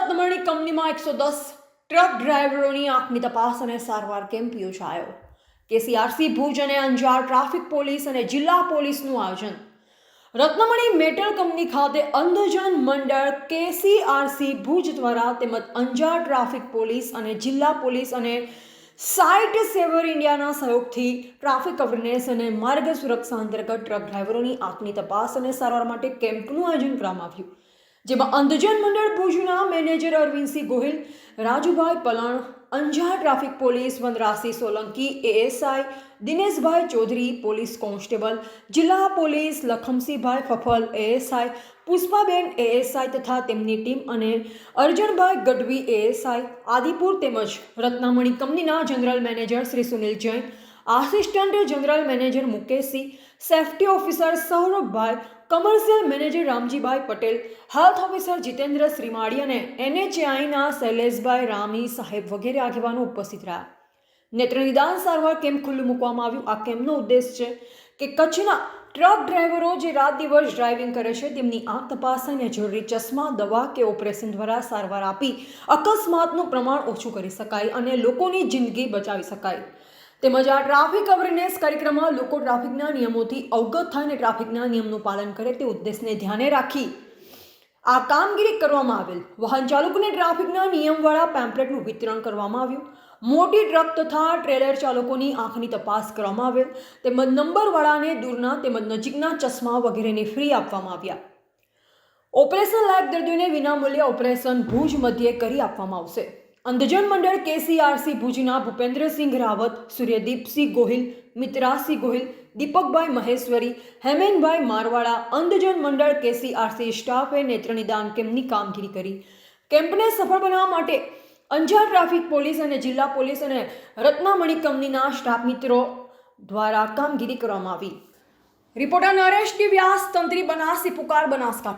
રત્નમણી કંપનીમાં 110 ટ્રક ડ્રાઈવરોની આંખની તપાસ અને સારવાર કેમ્પ યોજાયો. કેસીઆરસી ભુજ અને અંજાર ટ્રાફિક પોલીસ અને જિલ્લા પોલીસનું આયોજન. રત્નમણી મેટલ કંપની ખાતે અંધજન મંડળ કેસીઆરસી ભુજ દ્વારા તેમજ અંજાર ટ્રાફિક પોલીસ અને જિલ્લા પોલીસ અને સાઇટ સેવર ઇન્ડિયાના સહયોગથી ટ્રાફિક અવેરનેસ અને માર્ગ સુરક્ષા અંતર્ગત ટ્રક ડ્રાઈવરોની આંખની તપાસ અને સારવાર માટે કેમ્પનું આયોજન કરવામાં આવ્યું, જેમાં અંધજન મંડળ ભુજના manager Arvindsinh Gohil, Rajubhai Palan, Anjar traffic police Vanrajsinh Solanki, ASI Dineshbhai Chaudhary, police constable જિલ્લા police Lakhamsinhbhai Faffal, ASI Pushpaben ASI તથા તેમની ટીમ અને અર્જણભાઈ ગઢવી એએસઆઈ આદિપુર તેમજ રત્નમણી કંપનીના general manager Shri Sunil Jain, assistant general manager Mukeshsinh, safety officer Saurabhbhai, commercial manager Ramjibhai Patel, health officer Jitendra Shrimali અને એનએચઆઈના શૈલેષભાઈ રામી સાહેબ વગેરે આગેવાનો ઉપસ્થિત રહ્યા. નેત્ર નિદાન સારવાર કેમ્પ ખુલ્લું મૂકવામાં આવ્યું. આ કેમ્પનો ઉદ્દેશ છે કે કચ્છના ટ્રક ડ્રાઈવરો જે રાત દિવસ ડ્રાઇવિંગ કરે છે તેમની આંખ તપાસ અને જરૂરી ચશ્મા, દવા કે ઓપરેશન દ્વારા સારવાર આપી અકસ્માતનું પ્રમાણ ઓછું કરી શકાય અને લોકોની જિંદગી બચાવી શકાય. તેમજ આ ટ્રાફિક અવેરનેસ કાર્યક્રમમાં લોકો ટ્રાફિકના નિયમોથી અવગત થાય અને ટ્રાફિકના નિયમનું પાલન કરે તે ઉદ્દેશને ધ્યાને રાખી આ કામગીરી કરવામાં આવેલ. વાહન ચાલકોને ટ્રાફિકના નિયમવાળા પેમ્પલેટનું વિતરણ કરવામાં આવ્યું. મોટી ટ્રક તથા ટ્રેલર ચાલકોની આંખની તપાસ કરવામાં આવેલ તેમજ નંબરવાળાને દૂરના તેમજ નજીકના ચશ્મા વગેરેની ફ્રી આપવામાં આવ્યા. ઓપરેશન લાયક દર્દીઓને વિનામૂલ્યે ઓપરેશન ભુજ મધ્યે કરી આપવામાં આવશે. અંધજન મંડળ કેસીઆરસી ભુજના ભૂપેન્દ્રસિંહ રાવત, સૂર્યદીપસિંહ ગોહિલ, મિત્રાસિંહ ગોહિલ, દીપકભાઈ મહેશ્વરી, હેમેનભાઈ મારવાડા, અંધજન મંડળ કેસીઆરસી સ્ટાફે નેત્રનિદાન કેમ્પની કામગીરી કરી. કેમ્પને સફળ બનાવવા માટે અંજાર ટ્રાફિક પોલીસ અને જિલ્લા પોલીસ અને રત્નમણી કંપનીના સ્ટાફ મિત્રો દ્વારા કામગીરી કરવામાં આવી. રિપોર્ટર નરેશ ડી વ્યાસ, તંત્રી બનાસી પુકાર, બનાસકાંઠા.